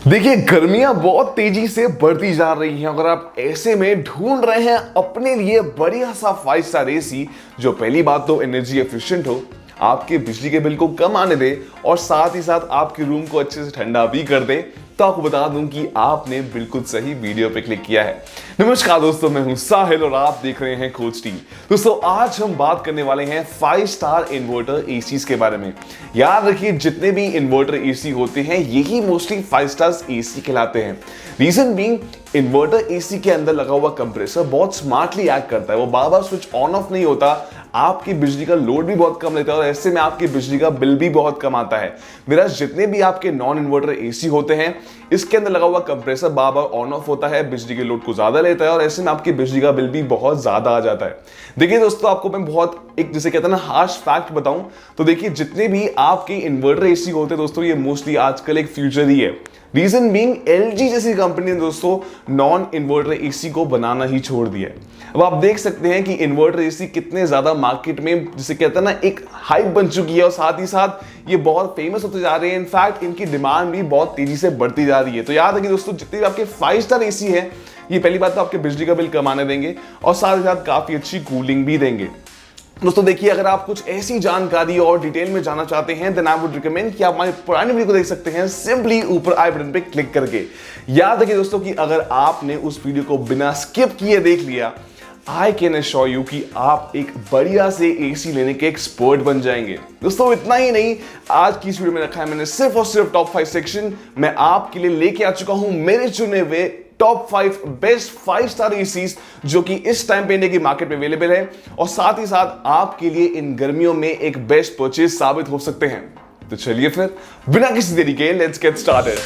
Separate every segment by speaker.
Speaker 1: देखिए गर्मियां बहुत तेजी से बढ़ती जा रही हैं। अगर आप ऐसे में ढूंढ रहे हैं अपने लिए बढ़िया सा 5 स्टार एसी जो पहली बात तो एनर्जी एफिशिएंट हो, आपके बिजली के बिल को कम आने दे और साथ ही साथ आपके रूम को अच्छे से ठंडा भी कर दे, तो आपको बता दूं कि आपने बिल्कुल सही वीडियो पे क्लिक किया है। नमस्कार दोस्तों, मैं हूं साहिल और आप देख रहे हैं खोज टीवी। दोस्तों आज हम बात करने वाले हैं 5 स्टार इन्वर्टर एसीज के बारे में। याद रखिए जितने भी इन्वर्टर एसी होते हैं यही मोस्टली 5 स्टार एसी कहलाते हैं। रीजन बीइंग इन्वर्टर एसी के अंदर लगा हुआ कंप्रेसर बहुत स्मार्टली एक्ट करता है, वो बार बार स्विच ऑन ऑफ नहीं होता, आपकी बिजली का लोड भी बहुत कम लेता है और ऐसे में आपकी बिजली का बिल भी बहुत कम आता है। मेरा जितने भी आपके नॉन इन्वर्टर एसी होते हैं इसके अंदर लगा हुआ compressor bar bar on off होता है, बिजली के लोड को ज्यादा लेता है और ऐसे में आपकी बिजली का बिल भी बहुत ज्यादा आ जाता है। देखिए दोस्तों, आपको मैं बहुत एक जिसे कहते हैं ना हार्श फैक्ट बताऊं तो देखिए जितने भी आपके इन्वर्टर एसी होते हैं दोस्तों, ये मोस्टली आजकल एक फ्यूचर ही है। रीजन बीइंग एलजी जैसी कंपनी ने दोस्तों नॉन इन्वर्टर एसी को बनाना ही छोड़ दिया है। अब आप देख सकते हैं कि इन्वर्टर एसी कितने ज्यादा मार्केट में जिसे कहते हैं ना एक हाइप बन चुकी है और साथ ही साथ ये बहुत फेमस होते जा रहे हैं। इनफैक्ट इनकी डिमांड भी बहुत तेजी से बढ़ती जा रही है। तो याद रखिए दोस्तों, जितने भी आपके 5 स्टार एसी है ये पहली बात तो आपके बिजली का बिल कम आने देंगे और साथ ही साथ काफी अच्छी कूलिंग भी देंगे। दोस्तों देखिए, अगर आप कुछ ऐसी जानकारी और डिटेल में जानना चाहते हैं देन आई वुड रिकमेंड कि आप हमारी पुरानी वीडियो को देख सकते हैं सिंपली ऊपर आई बटन पे क्लिक करके। याद रखिए दोस्तों कि अगर आपने उस वीडियो को बिना स्किप किए देख लिया, आई कैन अश्योर यू कि आप एक बढ़िया से एसी लेने के एक्सपर्ट बन जाएंगे। दोस्तों इतना ही नहीं, आज की इस वीडियो में रखा है मैंने सिर्फ और सिर्फ टॉप 5 सेक्शन। मैं आपके लिए लेके आ चुका हूं मेरे चुने हुए टॉप 5 बेस्ट 5 स्टार एसीज जो कि इस टाइम पे इंडिया की मार्केट में अवेलेबल है और साथ ही साथ आपके लिए इन गर्मियों में एक बेस्ट परचेज साबित हो सकते हैं। तो चलिए फिर बिना किसी देरी के लेट्स गेट स्टार्टेड।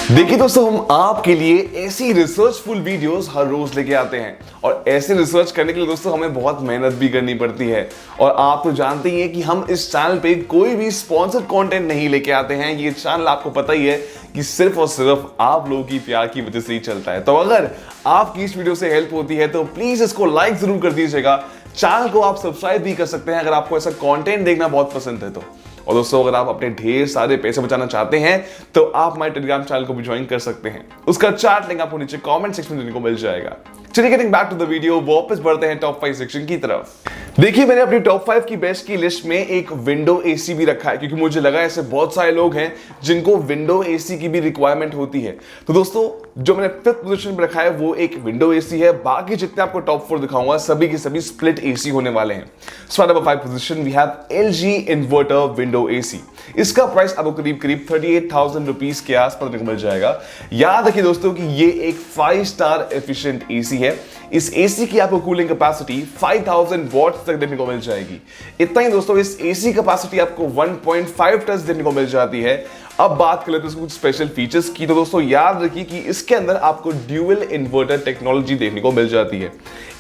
Speaker 1: देखिए दोस्तों, हम आपके लिए ऐसी रिसर्चफुल वीडियोस हर रोज लेके आते हैं और ऐसे रिसर्च करने के लिए दोस्तों हमें बहुत मेहनत भी करनी पड़ती है। और आप तो जानते ही हैं कि हम इस चैनल पे कोई भी स्पॉन्सर्ड कंटेंट नहीं लेके आते हैं। ये चैनल आपको पता ही है कि सिर्फ और सिर्फ आप लोगों की प्यार की वजह से ही चलता है। तो अगर आपकी इस वीडियो से हेल्प होती है तो प्लीज इसको लाइक जरूर कर दीजिएगा। चैनल को आप सब्सक्राइब भी कर सकते हैं अगर आपको ऐसा कंटेंट देखना बहुत पसंद है तो। और दोस्तों अगर आप अपने ढेर सारे पैसे बचाना चाहते हैं तो आप हमारे टेलीग्राम चैनल को भी ज्वाइन कर सकते हैं। उसका चार्ट लिंक आपको नीचे कमेंट सेक्शन में देने को मिल जाएगा। चलिए getting back to the video, वापस बढ़ते हैं टॉप 5 सेक्शन की तरफ। देखिए मैंने अपनी टॉप 5 की बेस्ट की लिस्ट में एक विंडो एसी भी रखा है क्योंकि मुझे लगा ऐसे बहुत सारे लोग हैं जिनको विंडो एसी की भी रिक्वायरमेंट होती है। तो दोस्तों जो मैंने 5th पोजीशन पर रखा है वो एक विंडो एसी है। बाकी जितने आपको टॉप 4 दिखाऊंगा सभी के सभी स्प्लिट एसी होने वाले हैं। So number 5 position we have LG inverter window AC. इसका प्राइस आपको करीब 38,000 रुपीज के आसपास मिल जाएगा। याद रखिए दोस्तों कि ये एक 5 स्टार एफिशिएंट एसी है। इस एसी की आपको कूलिंग कैपेसिटी 5000 वॉट्स तक देखने को मिल जाएगी। इतना ही दोस्तों, इस एसी कैपेसिटी आपको 1.5 टच देखने को मिल जाती है। अब बात कर लेते हैं कुछ स्पेशल फीचर्स की। तो दोस्तों याद रखिए कि इसके अंदर आपको ड्यूअल इन्वर्टर टेक्नोलॉजी देखने को मिल जाती है।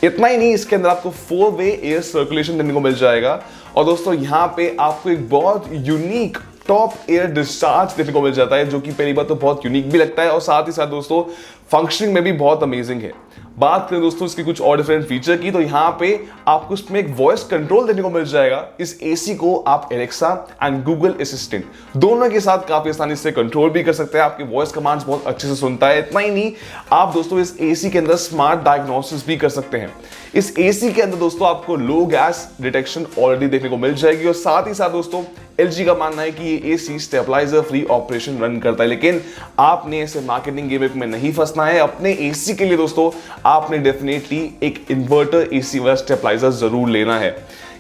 Speaker 1: इतना ही नहीं, इसके अंदर आपको 4-वे एयर सर्कुलेशन देखने को मिल जाएगा और दोस्तों यहाँ पे आपको एक बहुत यूनिक टॉप एयर डिस्चार्ज देखने को मिल जाता है जो कि पहली बात तो बहुत यूनिक भी लगता है और साथ ही साथ दोस्तों फंक्शनिंग में भी बहुत अमेजिंग है। बात करें दोस्तों इसकी कुछ और डिफरेंट फीचर की तो यहाँ पे आपको इसमें एक वॉइस कंट्रोल देखने को मिल जाएगा। इस एसी को आप एलेक्सा एंड गूगल असिस्टेंट दोनों के साथ काफी आसानी से कंट्रोल भी कर सकते हैं। आपकी वॉइस कमांड्स बहुत अच्छे से सुनता है। इतना ही नहीं, आप दोस्तों इस एसी के अंदर स्मार्ट डायग्नोसिस भी कर सकते हैं। इस एसी के अंदर दोस्तों आपको लो गैस डिटेक्शन ऑलरेडी देखने को मिल जाएगी और साथ ही साथ दोस्तों एलजी का मानना है कि ये AC stabiliser free operation run करता है। लेकिन आपने ऐसे मार्केटिंग गिमिक में नहीं फंसना है। अपने एसी के लिए दोस्तों आपने डेफिनेटली एक इन्वर्टर एसी वाला स्टेबलाइजर जरूर लेना है।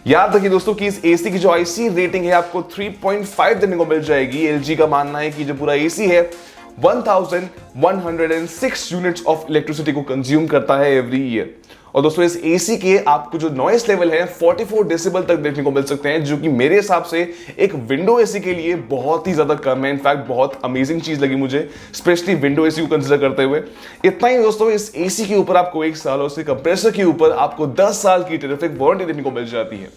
Speaker 1: याद रखिए दोस्तों कि इस एसी की जो आईसी रेटिंग है आपको 3.5 देने को मिल जाएगी। एलजी का मानना है कि जो पूरा एसी है 1106 यूनिट्स ऑफ इलेक्ट्रिसिटी को कंज्यूम करता है एवरी ईयर। और दोस्तों इस एसी के आपको जो नॉइस लेवल है 44 डेसिबल तक देखने को मिल सकते हैं जो कि मेरे हिसाब से एक विंडो एसी के लिए बहुत ही ज्यादा कम है। इनफैक्ट बहुत अमेजिंग चीज लगी मुझे, स्पेशली विंडो एसी को कंसीडर करते हुए। इतना ही दोस्तों, इस एसी के ऊपर आपको 1 साल और उसके कंप्रेसर के ऊपर आपको 10 साल की टेरिफिक वारंटी देखने को मिल जाती है।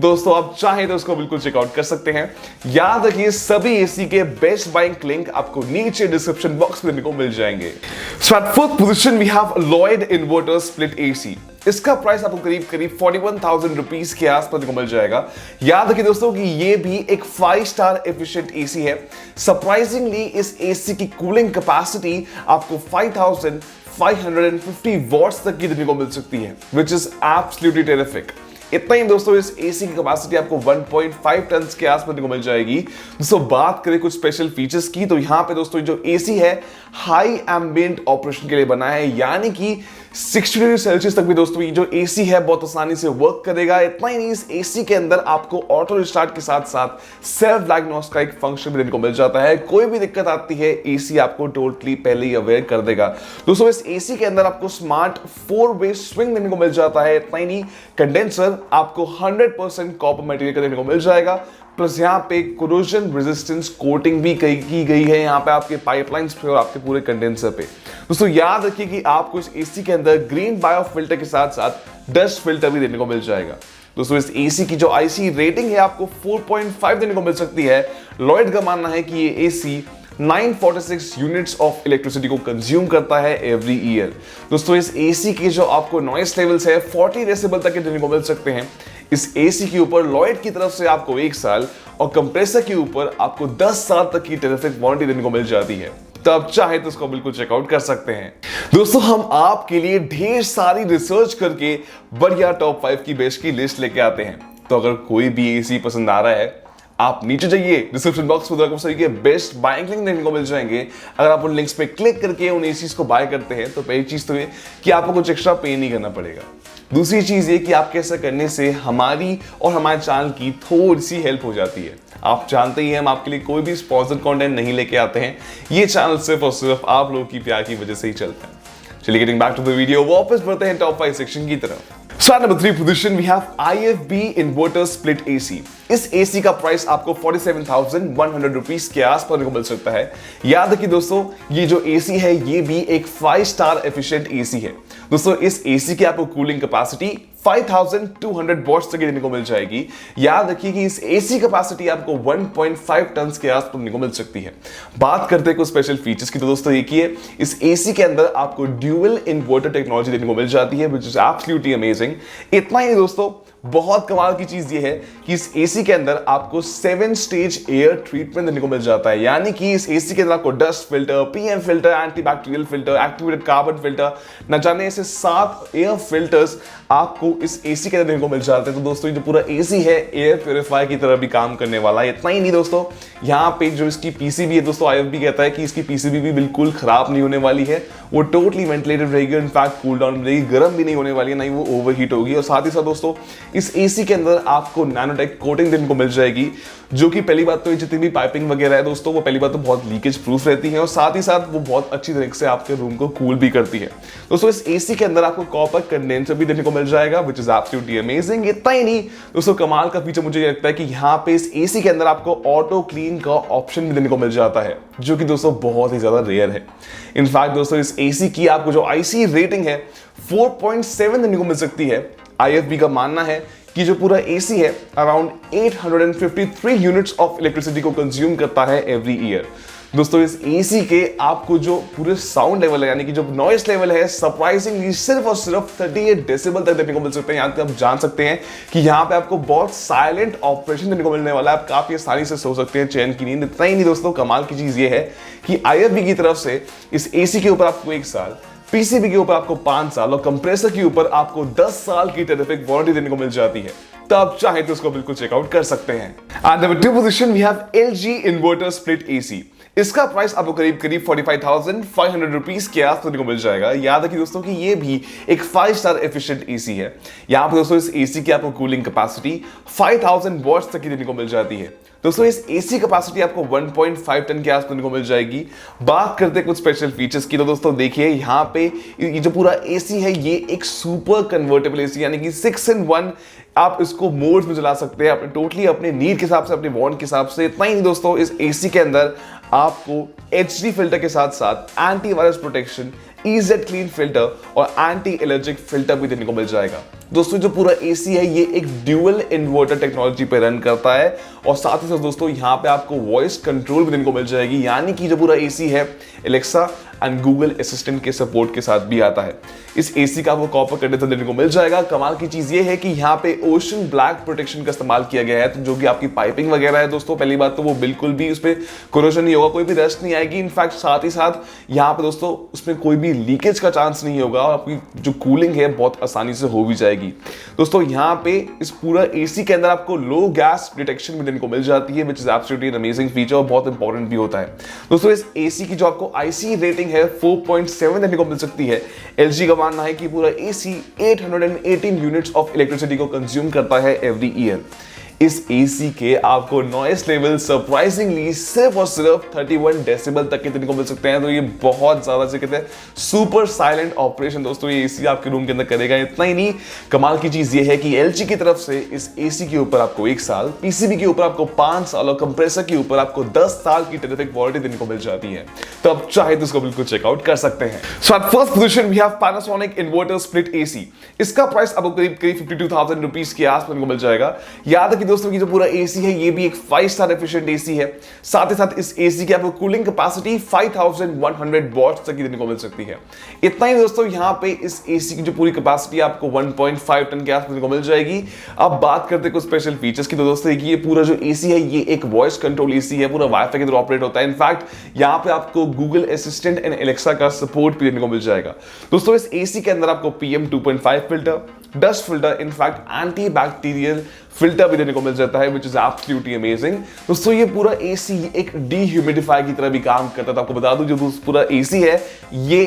Speaker 1: दोस्तों आप चाहें तो उसको बिल्कुल चेकआउट कर सकते हैं। याद रखिए सभी एसी के बेस्ट बाइंग लिंक आपको नीचे डिस्क्रिप्शन बॉक्स में देखने को मिल जाएंगे। So at 4th position we have Lloyd inverter split AC. इसका प्राइस आपको करीब करीब 41,000 रुपीज के आसपास को मिल जाएगा। याद रखिए दोस्तों कि ये भी एक 5 स्टार एफिशिएंट एसी है। सरप्राइजिंगली इस एसी की कूलिंग कैपेसिटी आपको 5,550 वॉट्स तक की देखने को मिल सकती है, विच इज एब्सोल्युटली टेरिफिक। इतना ही दोस्तों, इस एसी की कैपेसिटी आपको 1.5 टन के आसपास को मिल जाएगी। दोस्तों बात करें कुछ स्पेशल फीचर्स की, तो यहां पे दोस्तों जो एसी है हाई एम्बिएंट ऑपरेशन के लिए बना है, यानी कि 60 डिग्री सेल्सियस तक भी दोस्तों ये जो एसी है बहुत आसानी से वर्क करेगा। इतना ही नहीं, इस एसी के अंदर आपको ऑटो रिस्टार्ट के साथ साथ सेल्फ डायग्नोस का एक फंक्शन भी देने को मिल जाता है। कोई भी दिक्कत आती है एसी आपको टोटली पहले ही अवेयर कर देगा। दोस्तों इस एसी के अंदर आपको स्मार्ट 4-वे स्विंग देने को मिल जाता है। इतना ही नहीं, कंडेंसर आपको 100% कॉपर मटेरियल का देने को मिल जाएगा। प्लस यहाँ पे कोरोजन रेजिस्टेंस कोटिंग भी की गई है यहाँ पे आपके पाइपलाइंस पे और आपके पूरे कंडेंसर पे। दोस्तों याद रखिए कि आपको इस एसी के अंदर ग्रीन बायो फिल्टर के साथ साथ डस्ट फिल्टर भी देने को मिल जाएगा। दोस्तों इस एसी की जो आईसी रेटिंग है आपको 4.5 देने को मिल सकती है। लॉयड का मानना है कि ये एसी 946 यूनिट्स ऑफ इलेक्ट्रिसिटी को कंज्यूम करता है एवरी ईयर। दोस्तों इस एसी के जो आपको नॉइस लेवल्स है 40 डेसिबल तक के देने को मिल सकते हैं। इस एसी के ऊपर लॉयड की तरफ से आपको 1 साल और कंप्रेसर के ऊपर आपको 10 साल तक की टेरिफिक वारंटी देने को मिल जाती है। तो आप चाहे तो इसको बिल्कुल चेकआउट कर सकते हैं। दोस्तों हम आपके लिए ढेर सारी रिसर्च करके बढ़िया टॉप 5 की बेस्ट की लिस्ट लेके आते हैं। तो अगर कोई भी एसी पसंद आ रहा है, आप नीचे जाइए, डिस्क्रिप्शन बॉक्स में आपको सभी के बेस्ट बाइंग लिंक देखने को मिल जाएंगे। अगर आप उन लिंक्स पे क्लिक करके उन एसीज को बाय करते हैं तो पहली चीज तो ये कि आपको कुछ एक्स्ट्रा पे नहीं करना पड़ेगा। दूसरी चीज ये कि आपके ऐसा करने से हमारी और हमारे चैनल की थोड़ी सी हेल्प हो जाती है। आप जानते ही हैं हम आपके लिए कोई भी स्पॉन्सर्ड कंटेंट नहीं लेके आते हैं। ये चैनल सिर्फ और सिर्फ आप लोगों की प्यार की वजह से ही चलता है। चलिए getting back to the video, वापस बढ़ते हैं टॉप 5 सेक्शन की तरफ। Start number 3 position we have IFB inverter split AC। इस AC का प्राइस आपको 47,100 रुपीस के आसपास को मिल सकता है। याद रखिए दोस्तों, ये जो AC है ये भी एक 5 स्टार एफिशिएंट AC है। दोस्तों इस AC की आपको कूलिंग कैपेसिटी 5,200 वॉट्स तक देने को मिल जाएगी। याद रखिए कि इस AC कैपेसिटी आपको 1.5 टन के आसपास देने को मिल सकती है। बात करते हैं कुछ स्पेशल फीचर्स की, तो दोस्तों देखिए इस AC के अंदर आपको ड्यूअल इन्वर्टर टेक्नोलॉजी देने को मिल जाती है, व्हिच इज एब्सोल्युटली अमेजिंग। इतना ही दोस्तों, बहुत कमाल की चीज ये है कि इस एसी के अंदर आपको 7 स्टेज एयर ट्रीटमेंट देने को मिल जाता है। यानी कि इस एसी के अंदर आपको dust filter, PM filter, antibacterial filter, activated carbon filter, न जाने ऐसे 7 एयर फिल्टर्स आपको इस एसी के अंदर देने को मिल जाते हैं। तो दोस्तों ये जो पूरा एसी है एयर प्यूरिफायर की तरह भी काम करने वाला है। इतना ही नहीं दोस्तों, यहाँ पे जो इसकी पीसीबी है दोस्तों, आईएफबी कहता है कि इसकी पीसीबी भी बिल्कुल खराब नहीं होने वाली है। वो टोटली वेंटिलेटेड रहेगी, इनफैक्ट कूल डाउन रहेगी, गर्म भी नहीं होने वाली है, ना ही वो ओवरहीट होगी। और साथ ही साथ दोस्तों इस एसी के अंदर आपको नैनोटेक कोटिंग देने को मिल जाएगी, जो कि पहली बात तो ये जितनी भी पाइपिंग वगैरह है दोस्तों, वो पहली बात तो बहुत लीकेज प्रूफ रहती है और साथ ही साथ वो बहुत अच्छी तरीके से आपके रूम को कूल भी करती है। दोस्तों इस एसी के अंदर आपको कॉपर कंडेंसर भी देने को मिल जाएगा, व्हिच इज एब्सोल्युटली अमेजिंग। इतना ही नहीं दोस्तों, कमाल का फीचर मुझे लगता है कि यहाँ पे इस एसी के अंदर आपको ऑटो क्लीन का ऑप्शन भी देने को मिल जाता है, जो कि दोस्तों बहुत ही ज्यादा रेयर है। इनफैक्ट दोस्तों इस एसी की आपको जो आईसी रेटिंग है 4.7 देने को मिल सकती है। आईएफबी का मानना है कि जो पूरा एसी है अराउंड 853 यूनिट्स ऑफ इलेक्ट्रिसिटी को कंज्यूम करता है एवरी ईयर। दोस्तों इस एसी के आपको जो पूरे साउंड लेवल है, यानी कि जो नॉइस लेवल है, सरप्राइजिंगली सिर्फ और सिर्फ 38 डेसिबल तक देने को मिल सकते हैं। यहाँ पे आप जान सकते हैं कि यहाँ पे आपको बहुत साइलेंट ऑपरेशन देने को मिलने वाला है। आप काफी आसानी से सो सकते हैं, चैन की नींद। इतना ही नहीं दोस्तों, कमाल की चीज ये है कि आईएफबी की तरफ से इस एसी के ऊपर आपको 1 साल, पीसीबी के ऊपर आपको 5 साल और कंप्रेसर के ऊपर आपको 10 साल की टेरिफिक वारंटी देने को मिल जाती है। तो आप चाहे तो उसको बिल्कुल चेकआउट कर सकते हैं। At number 2 position we have LG inverter split AC. इसका प्राइस आपको करीब 45,500 रुपीस के आसपास देने को मिल जाएगा। याद रखिए दोस्तों कि ये भी एक 5 स्टार एफिशिएंट एसी है। यहाँ पर दोस्तों इस एसी की आपको कूलिंग कैपेसिटी 5,000 वॉट्स तक की देने को मिल जाती है। दोस्तों इस एसी कैपेसिटी आपको 1.5 टन के आसपास देने को मिल जाएगी। बात करते हैं कुछ स्पेशल फीचर्स की, तो दोस्तों देखिए यहाँ पे ये जो पूरा एसी है ये एक सुपर कन्वर्टेबल एसी, यानी कि 6 in 1 आप इसको मोड्स में चला सकते हैं अपने टोटली अपने नीड के हिसाब से, अपने वांट के हिसाब से। इतना ही नहीं दोस्तों, इस एसी के अंदर आपको एचडी फिल्टर के साथ साथ antivirus protection, EEZ clean filter और एंटी एलर्जिक फिल्टर भी देने को मिल जाएगा। दोस्तों जो पूरा एसी है ये एक ड्यूअल इन्वर्टर टेक्नोलॉजी पे रन करता है और साथ ही साथ दोस्तों यहाँ पे आपको वॉइस कंट्रोल भी देने को मिल जाएगी। यानी कि जो पूरा एसी है, एलेक्सा एंड गूगल असिस्टेंट के सपोर्ट के साथ भी आता है। इस एसी का वो कॉपर कंडेंसर देने को मिल जाएगा। कमाल की चीज ये है कि यहाँ पे ओशन ब्लैक प्रोटेक्शन का इस्तेमाल किया गया है, तो जो कि आपकी पाइपिंग वगैरह है दोस्तों, पहली बात तो वो बिल्कुल भी उस पर कोरोजन नहीं होगा, कोई भी रस्ट नहीं आएगी। इनफैक्ट साथ ही साथ यहाँ पे दोस्तों उसमें कोई भी लीकेज का चांस नहीं होगा और आपकी जो कूलिंग है बहुत आसानी से हो भी जाएगी। दोस्तों यहाँ पे इस पूरा एसी के अंदर आपको लो गैस डिटेक्शन भी देने को मिल जाती है, which is absolutely an amazing feature और बहुत इंपॉर्टेंट भी होता है। दोस्तों इस एसी की जो आपको आईसी रेटिंग है 4.7 देने को मिल सकती है। एलजी का मानना है कि पूरा एसी 818 यूनिट्स ऑफ इलेक्ट्रिसिटी को कंज्यूम करता है एवरी ईयर। इस एसी के आपको नॉइस लेवल सरप्राइजिंगली सिर्फ और सिर्फ 31 डेसिबल तक के देने को मिल सकते हैं, तो ये बहुत ज्यादा से कहते हैं सुपर साइलेंट ऑपरेशन दोस्तों ये एसी आपके रूम के अंदर करेगा। इतना ही नहीं, कमाल की चीज ये है कि एलजी की तरफ से इस एसी के ऊपर आपको 1 साल, पीसीबी के ऊपर आपको 5 साल और कंप्रेसर के ऊपर आपको 10 साल की टेरिफिक वारंटी देने को मिल जाती है। तो आप चाहे तो इसको बिल्कुल चेकआउट कर सकते हैं। So at first position we have Panasonic inverter split AC. इसका प्राइस आपको करीब 52,000 रुपीज के आसपास को मिल जाएगा। याद है कि दोस्तों की जो पूरा एसी है ये भी एक 5 स्टार एफिशिएंट एसी है। साथ ही साथ इस एसी की आपको कूलिंग कैपेसिटी 5100 वॉट्स तक की देने को मिल सकती है। इतना ही दोस्तों यहाँ पे इस एसी की जो पूरी कैपेसिटी आपको 1.5 टन के आसपास देने को मिल जाएगी। अब बात करते हैं कुछ स्पेशल फीचर्स की। तो दोस्तों ये पूरा जो एसी है ये एक वॉइस कंट्रोल एसी है, पूरा वाईफाई के थ्रू ऑपरेट होता है। इनफैक्ट यहाँ पे आपको गूगल असिस्टेंट एंड एलेक्सा का सपोर्ट भी देने को मिल जाएगा। दोस्तों इस एसी के अंदर आपको PM 2.5 filter, dust filter, in fact anti bacterial filter भी देने को मिल जाता है, विच इज एब्सोल्युटली अमेजिंग। दोस्तों ये पूरा एसी एक डीह्यूमिडिफायर की तरह भी काम करता है। तो आपको बता दूं जो पूरा एसी है ये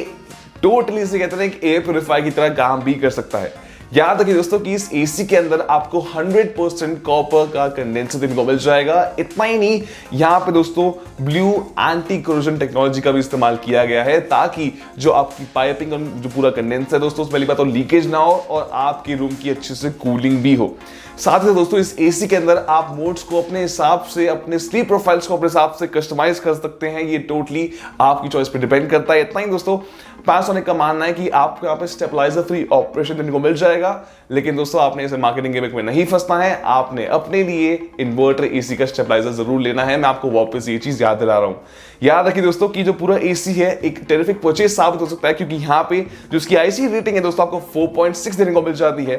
Speaker 1: टोटली से कहते हैं कि एयर प्यूरिफायर की तरह काम भी कर सकता है। याद रखिए दोस्तों कि इस एसी के अंदर आपको 100% कॉपर का कंडेंसर देने को मिल जाएगा। इतना ही नहीं, यहाँ पे दोस्तों ब्लू एंटी कोरोजन टेक्नोलॉजी का भी इस्तेमाल किया गया है ताकि जो आपकी पाइपिंग और जो पूरा कंडेंसर है दोस्तों, पहली बात तो लीकेज ना हो और आपके रूम की अच्छे से कूलिंग भी हो। साथ ही दोस्तों इस एसी के अंदर आप मोड्स को अपने हिसाब से, अपने स्लीप प्रोफाइल्स को अपने हिसाब से कस्टमाइज कर सकते हैं। ये टोटली आपकी चॉइस पे डिपेंड करता है। इतना ही दोस्तों पैनासोनिक का मानना है कि आपको यहाँ पे स्टेबलाइजर फ्री ऑपरेशन देने को मिल जाएगा। लेकिन दोस्तों आपने इसे मार्केटिंग गिमिक में नहीं फंसना है, आपने अपने लिए इन्वर्टर एसी का स्टेबलाइजर जरूर लेना है। मैं आपको वापस ये चीज याद दिला रहा हूँ। याद रखिए दोस्तों कि जो पूरा एसी है एक टेरिफिक परचेज साबित हो सकता है, क्योंकि यहाँ पे जो उसकी आईसी रेटिंग है दोस्तों आपको 4.6 देने को मिल जाती है।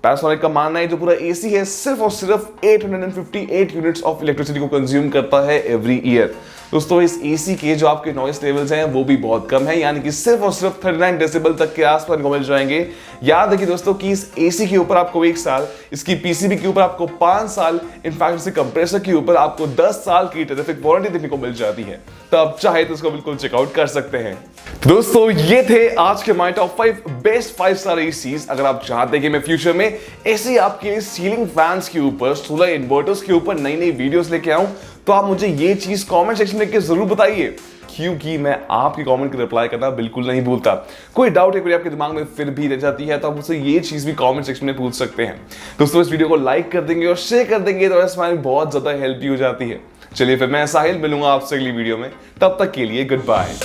Speaker 1: पैनासोनिक का मानना है जो पूरा एसी है सिर्फ और सिर्फ 858 यूनिट्स ऑफ इलेक्ट्रिसिटी को कंज्यूम करता है एवरी ईयर। दोस्तों इस एसी के जो आपके नॉइस लेवल्स हैं वो भी बहुत कम है, यानी कि सिर्फ और सिर्फ 39 डेसिबल तक के आसपास को मिल जाएंगे। याद रखिए दोस्तों कि इस एसी के ऊपर आपको 1 साल, इसकी पीसीबी के ऊपर आपको 5 साल, इनफैक्ट इसके कंप्रेसर के ऊपर आपको 10 साल की टेरिफिक वारंटी देने को मिल जाती है। तो आप चाहे तो इसको बिल्कुल चेकआउट कर सकते हैं। दोस्तों ये थे आज के my top 5 best 5 star ACs. अगर आप चाहते हैं कि मैं फ्यूचर में ऐसे आपके सीलिंग फैंस के ऊपर, सोलर इन्वर्टर्स के ऊपर नई नई वीडियोस लेके आऊं, तो आप मुझे ये चीज कमेंट सेक्शन में लिख के जरूर बताइए, क्योंकि मैं आपके कमेंट की रिप्लाई करना बिल्कुल नहीं भूलता। कोई डाउट है कोई आपके दिमाग में फिर भी रह जाती है तो आप मुझसे ये चीज भी कमेंट सेक्शन में पूछ सकते हैं। दोस्तों इस वीडियो को लाइक कर देंगे और शेयर कर देंगे तो इसमें हमारी बहुत ज्यादा हेल्प भी हो जाती है। चलिए फिर मैं साहिल मिलूंगा आपसे अगली वीडियो में, तब तक के लिए गुड बाय।